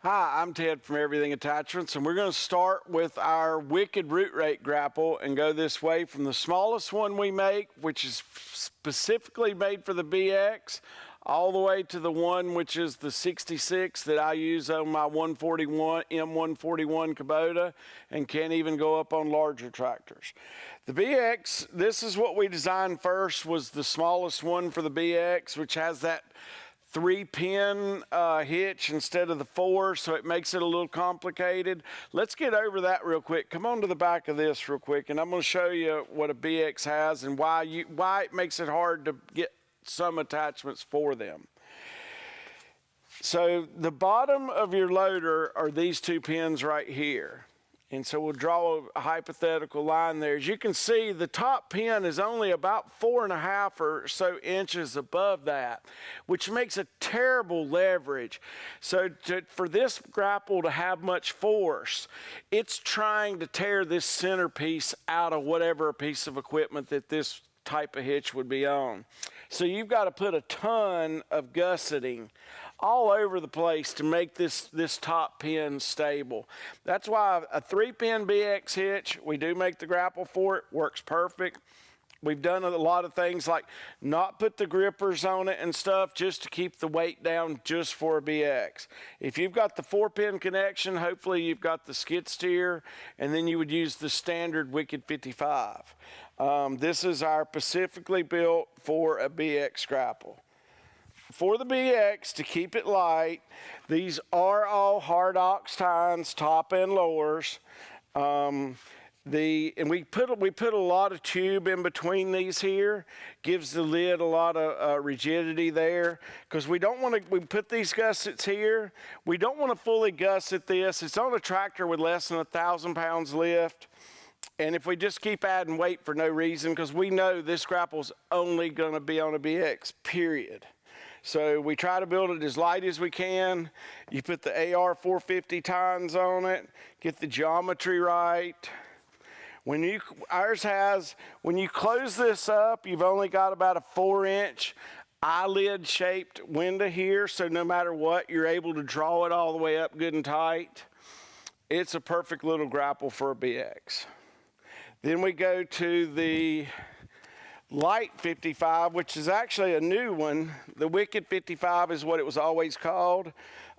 Hi, I'm Ted from Everything Attachments, and we're going to start with our Wicked Root Rake grapple and go this way from the smallest one we make, which is specifically made for the BX, all the way to the one which is the 66 that I use on my 141 M141 Kubota and can't even go up on larger tractors. The BX, this is what we designed first, was the smallest one for the BX, which has that 3-pin hitch instead of the 4, so it makes it a little complicated. Let's get over that real quick. Come on to the back of this real quick, and I'm going to show you what a BX has and why it makes it hard to get some attachments for them. So the bottom of your loader are these 2 pins right here. And so we'll draw a hypothetical line there. As you can see, the top pin is only about 4.5 or so inches above that, which makes a terrible leverage. So for this grapple to have much force, it's trying to tear this centerpiece out of whatever piece of equipment that this type of hitch would be on. So you've got to put a ton of gusseting all over the place to make this top pin stable. That's why a 3-pin BX hitch, we do make the grapple for it, works perfect. We've done a lot of things like not put the grippers on it and stuff just to keep the weight down just for a BX. If you've got the 4-pin connection, hopefully you've got the skid steer, and then you would use the standard Wicked 55. This is our specifically built for a BX grapple. For the BX, to keep it light, these are all hard ox tines, top and lowers. And we put a lot of tube in between these here, gives the lid a lot of rigidity there, because we don't want to, we put these gussets here, we don't want to fully gusset this. It's on a tractor with less than 1,000 pounds lift. And if we just keep adding weight for no reason, because we know this grapple's only going to be on a BX, period. So we try to build it as light as we can. You put the AR 450 tines on it, get the geometry right. When you close this up, you've only got about a 4-inch eyelid shaped window here, so no matter what, you're able to draw it all the way up good and tight. It's a perfect little grapple for a BX. Then we go to the Light 55, which is actually a new one. The Wicked 55 is what it was always called.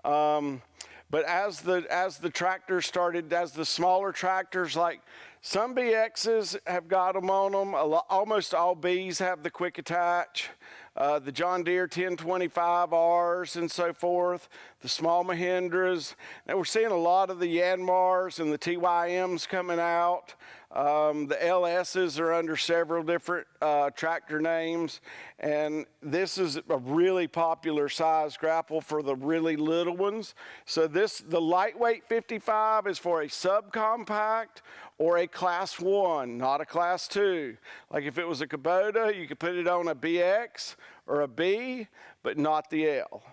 But as the tractors started, as the smaller tractors, like some BXs have got them on them, almost all Bs have the quick attach. The John Deere 1025Rs and so forth, the small Mahindras. Now we're seeing a lot of the Yanmars and the TYMs coming out. The LSs are under several different tractor names, and this is a really popular size grapple for the really little ones. So the lightweight 55 is for a subcompact or a class 1, not a class 2. Like if it was a Kubota, you could put it on a BX or a B, but not the L.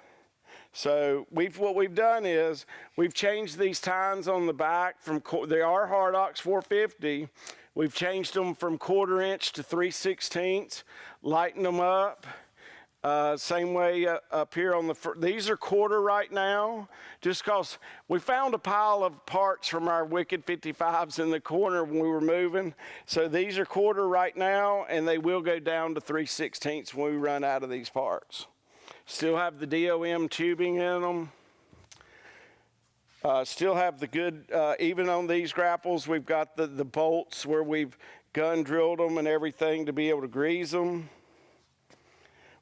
So what we've done is we've changed these tines on the back from, they are hard ox 450. We've changed them from 1/4 inch to 3/16, lighten them up. Same way up here on the front. These are 1/4 right now, just because we found a pile of parts from our Wicked 55s in the corner when we were moving. So these are 1/4 right now, and they will go down to 3/16 when we run out of these parts. Still have the DOM tubing in them. Still have the good, even on these grapples, we've got the bolts where we've gun drilled them and everything to be able to grease them.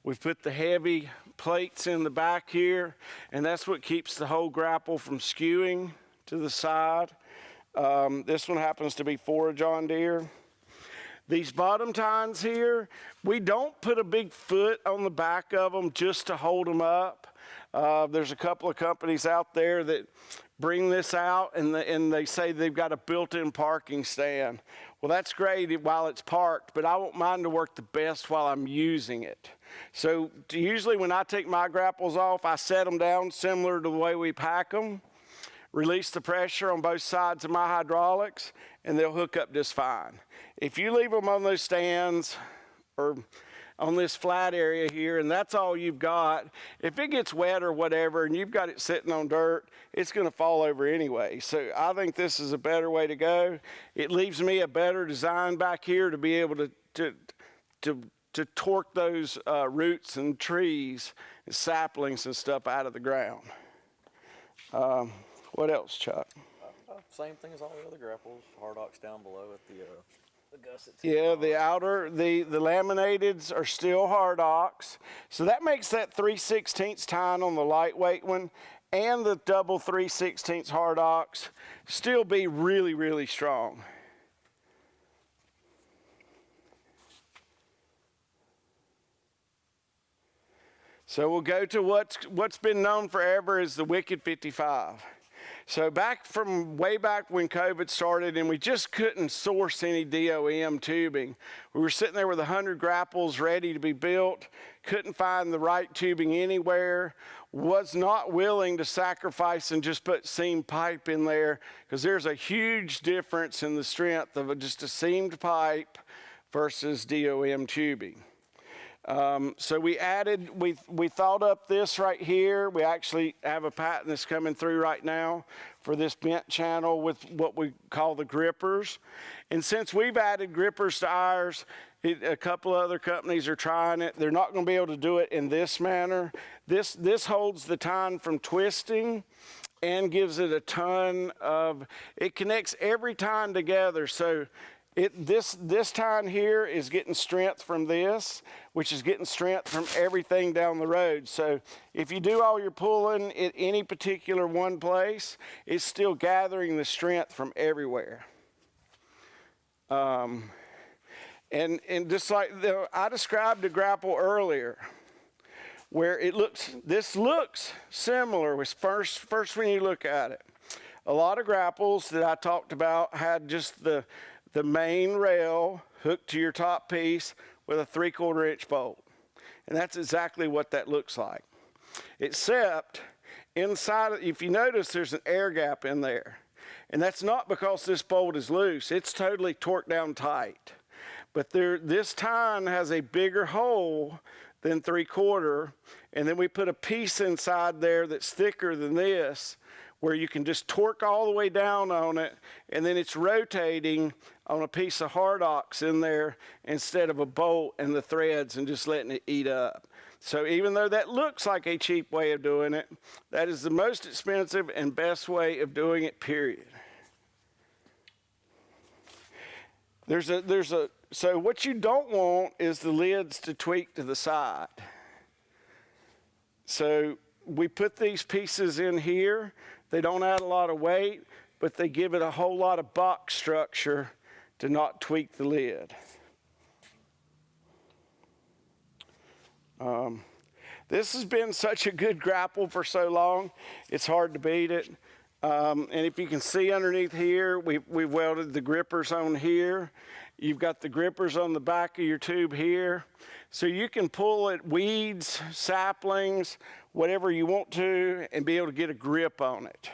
We've put the heavy plates in the back here, and that's what keeps the whole grapple from skewing to the side. This one happens to be for a John Deere. These bottom tines here, we don't put a big foot on the back of them just to hold them up. There's a couple of companies out there that bring this out and they say they've got a built-in parking stand. Well, that's great while it's parked, but I want mine to work the best while I'm using it. So usually when I take my grapples off, I set them down similar to the way we pack them, release the pressure on both sides of my hydraulics, and they'll hook up just fine. If you leave them on those stands, or on this flat area here, and that's all you've got. If it gets wet or whatever and you've got it sitting on dirt, it's going to fall over anyway. So I think this is a better way to go. It leaves me a better design back here to be able to torque those roots and trees and saplings and stuff out of the ground. What else, Chuck? Same thing as all the other grapples. Hard ox down below at the gussets. Yeah, the laminateds are still hard ox. So that makes that 3/16 tine on the lightweight one and the double 3/16 hard ox still be really, really strong. So we'll go to what's been known forever as the Wicked 55. So back from way back when COVID started and we just couldn't source any DOM tubing. We were sitting there with 100 grapples ready to be built, couldn't find the right tubing anywhere, was not willing to sacrifice and just put seam pipe in there because there's a huge difference in the strength of just a seamed pipe versus DOM tubing. So we thought up this right here. We actually have a patent that's coming through right now for this bent channel with what we call the grippers. And since we've added grippers to ours, a couple of other companies are trying it. They're not going to be able to do it in this manner. This holds the tine from twisting and gives it a ton of, it connects every tine together. So this tine here is getting strength from this, which is getting strength from everything down the road. So if you do all your pulling at any particular one place, it's still gathering the strength from everywhere. And just like I described the grapple earlier, where this looks similar with first when you look at it. A lot of grapples that I talked about had just the main rail hooked to your top piece with a 3/4 inch bolt. And that's exactly what that looks like. Except inside, if you notice, there's an air gap in there. And that's not because this bolt is loose. It's totally torqued down tight. But this tine has a bigger hole than 3/4. And then we put a piece inside there that's thicker than this, where you can just torque all the way down on it, and then it's rotating on a piece of hard ox in there instead of a bolt and the threads and just letting it eat up. So even though that looks like a cheap way of doing it, that is the most expensive and best way of doing it, period. So what you don't want is the lids to tweak to the side. So we put these pieces in here. They don't add a lot of weight, but they give it a whole lot of box structure to not tweak the lid. This has been such a good grapple for so long, it's hard to beat it. And if you can see underneath here, we welded the grippers on here. You've got the grippers on the back of your tube here. So you can pull at weeds, saplings, whatever you want to, and be able to get a grip on it.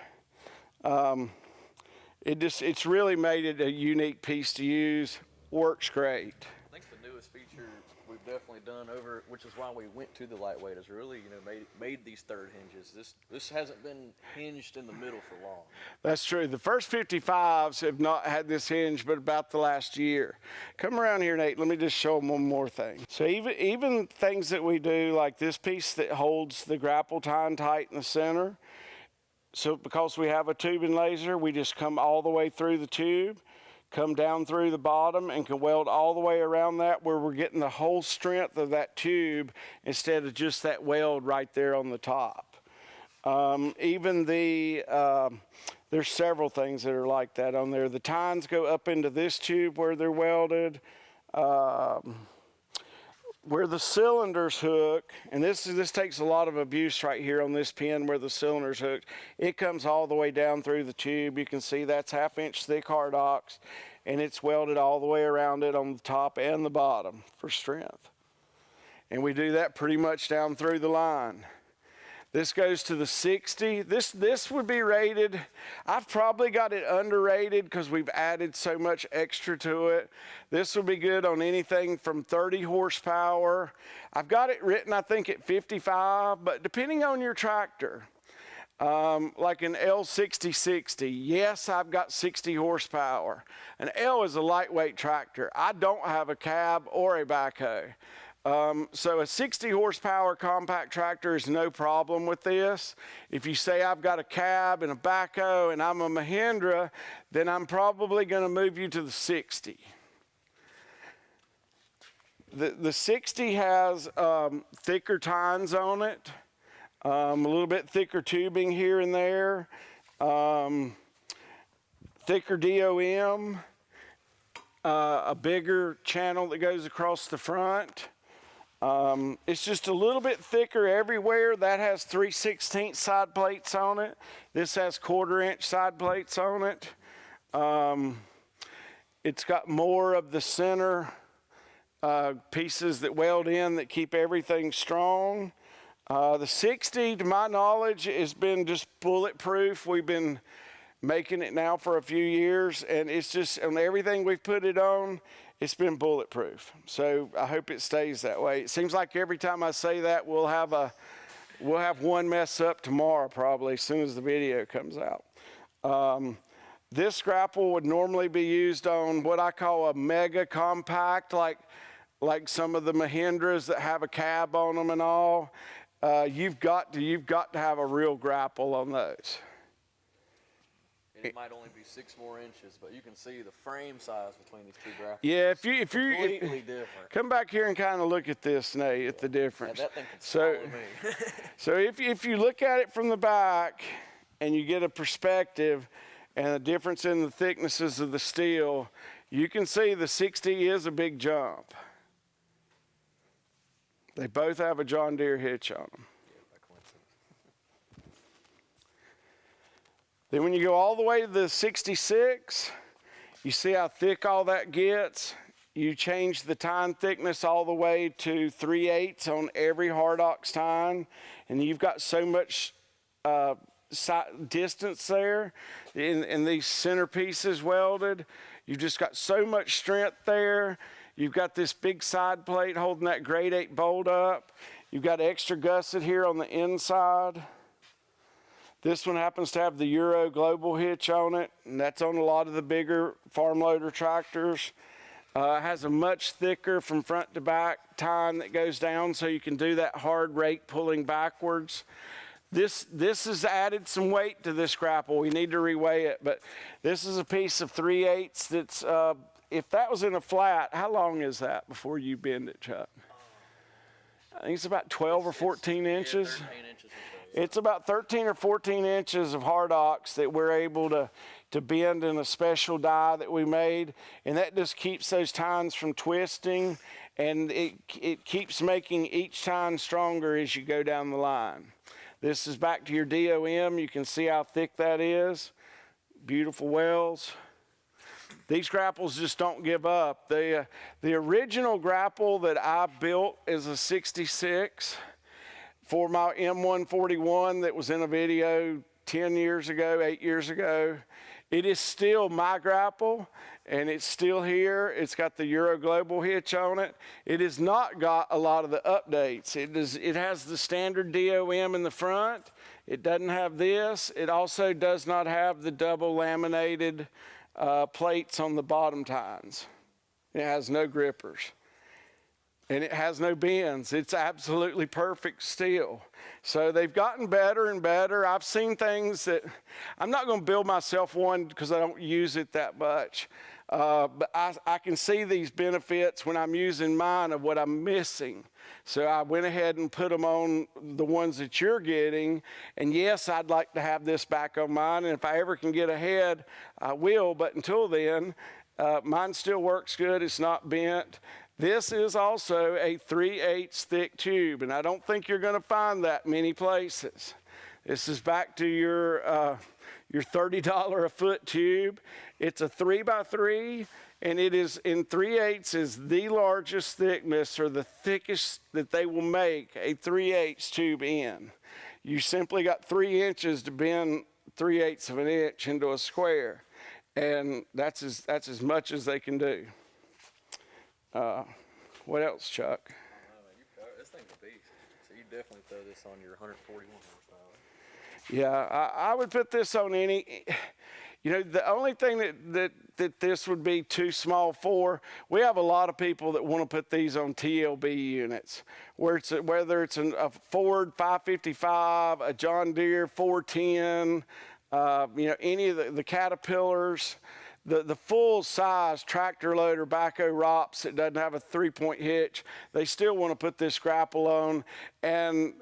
It's really made it a unique piece to use. Works great. I think the newest feature we've definitely done over, which is why we went to the lightweight, is really made these third hinges. This hasn't been hinged in the middle for long. That's true. The first 55s have not had this hinge, but about the last year. Come around here, Nate. Let me just show them one more thing. So even things that we do, like this piece that holds the grapple tine tight in the center. So because we have a tubing laser, we just come all the way through the tube, come down through the bottom, and can weld all the way around that, where we're getting the whole strength of that tube instead of just that weld right there on the top. There's several things that are like that on there. The tines go up into this tube where they're welded. Where the cylinders hook, and this takes a lot of abuse right here on this pin where the cylinders hooked. It comes all the way down through the tube. You can see that's 1/2 inch thick hard ox, and it's welded all the way around it on the top and the bottom for strength. And we do that pretty much down through the line. This goes to the 60. This would be rated, I've probably got it underrated because we've added so much extra to it. This would be good on anything from 30 horsepower. I've got it written, I think, at 55, but depending on your tractor, like an L6060, yes, I've got 60 horsepower. An L is a lightweight tractor. I don't have a cab or a backhoe. So a 60 horsepower compact tractor is no problem with this. If you say I've got a cab and a backhoe and I'm a Mahindra, then I'm probably going to move you to the 60. The 60 has thicker tines on it, a little bit thicker tubing here and there, thicker DOM, a bigger channel that goes across the front. It's just a little bit thicker everywhere. That has 3/16 side plates on it. This has 1/4 inch side plates on it. It's got more of the center pieces that weld in that keep everything strong. The 60, to my knowledge, has been just bulletproof. We've been making it now for a few years, and it's just, on everything we've put it on, it's been bulletproof. So I hope it stays that way. It seems like every time I say that, we'll have one mess up tomorrow probably as soon as the video comes out. This grapple would normally be used on what I call a mega compact, like some of the Mahindras that have a cab on them and all. You've got to have a real grapple on those. It might only be 6 more inches, but you can see the frame size between these two grapples. Yeah, if you completely different. Come back here and kind of look at this, Nate, at the difference. Yeah, that thing can swallow me. So if you look at it from the back and you get a perspective and the difference in the thicknesses of the steel, you can see the 60 is a big jump. They both have a John Deere hitch on them. Then when you go all the way to the 66, you see how thick all that gets. You change the tine thickness all the way to 3/8 on every hard ox tine, and you've got so much distance there in these center pieces welded. You've just got so much strength there. You've got this big side plate holding that grade 8 bolt up. You've got extra gusset here on the inside. This one happens to have the Euro Global hitch on it, and that's on a lot of the bigger farm loader tractors. It has a much thicker from front to back tine that goes down, so you can do that hard rake pulling backwards. This has added some weight to this grapple. We need to reweigh it, but this is a piece of 3/8 that's, if that was in a flat, how long is that before you bend it, Chuck? I think it's about 12 or 14 inches. 13 inches or so. It's about 13 or 14 inches of hard ox that we're able to bend in a special die that we made, and that just keeps those tines from twisting, and it keeps making each tine stronger as you go down the line. This is back to your DOM. You can see how thick that is. Beautiful wells. These grapples just don't give up. The original grapple that I built is a 66 for my M141 that was in a video 10 years ago, 8 years ago. It is still my grapple, and it's still here. It's got the Euro Global hitch on it. It has not got a lot of the updates. It has the standard DOM in the front. It doesn't have this. It also does not have the double laminated plates on the bottom tines. It has no grippers. And it has no bends. It's absolutely perfect steel. So they've gotten better and better. I've seen things that, I'm not going to build myself one because I don't use it that much. But I can see these benefits when I'm using mine of what I'm missing. So I went ahead and put them on the ones that you're getting. And yes, I'd like to have this back on mine. And if I ever can get ahead, I will. But until then, mine still works good. It's not bent. This is also a 3/8 thick tube, and I don't think you're going to find that many places. This is back to your $30 a foot tube. It's a 3x3, and it is in 3/8 is the largest thickness or the thickest that they will make a 3/8 tube in. You simply got 3 inches to bend 3/8 of an inch into a square, and that's as much as they can do. What else, Chuck? This thing's a beast. So you definitely throw this on your 141 horsepower. Yeah, I would put this on any. You know, the only thing that this would be too small for, we have a lot of people that want to put these on TLB units, whether it's a Ford 555, a John Deere 410, you know, any of the Caterpillars, the full size tractor loader backhoe ROPS that doesn't have a 3-point hitch, they still want to put this grapple on. And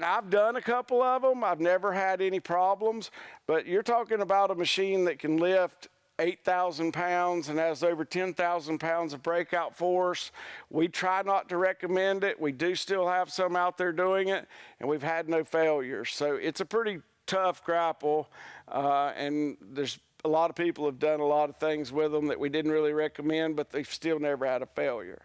I've done a couple of them. I've never had any problems, but you're talking about a machine that can lift 8,000 pounds and has over 10,000 pounds of breakout force. We try not to recommend it. We do still have some out there doing it, and we've had no failures. So it's a pretty tough grapple, and there's a lot of people have done a lot of things with them that we didn't really recommend, but they've still never had a failure.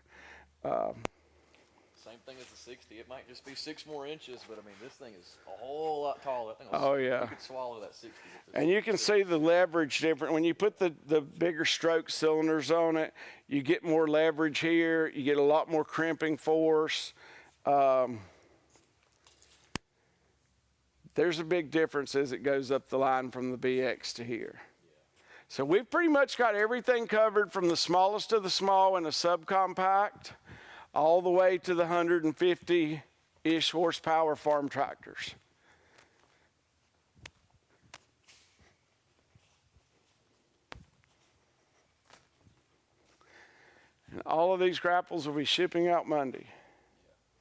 Same thing as the 60. It might just be 6 more inches, but I mean, this thing is a whole lot taller. Oh, yeah. You could swallow that 60. And you can see the leverage different. When you put the bigger stroke cylinders on it, you get more leverage here. You get a lot more crimping force. There's a big difference as it goes up the line from the BX to here. So we've pretty much got everything covered from the smallest of the small and a subcompact all the way to the 150-ish horsepower farm tractors. And all of these grapples will be shipping out Monday.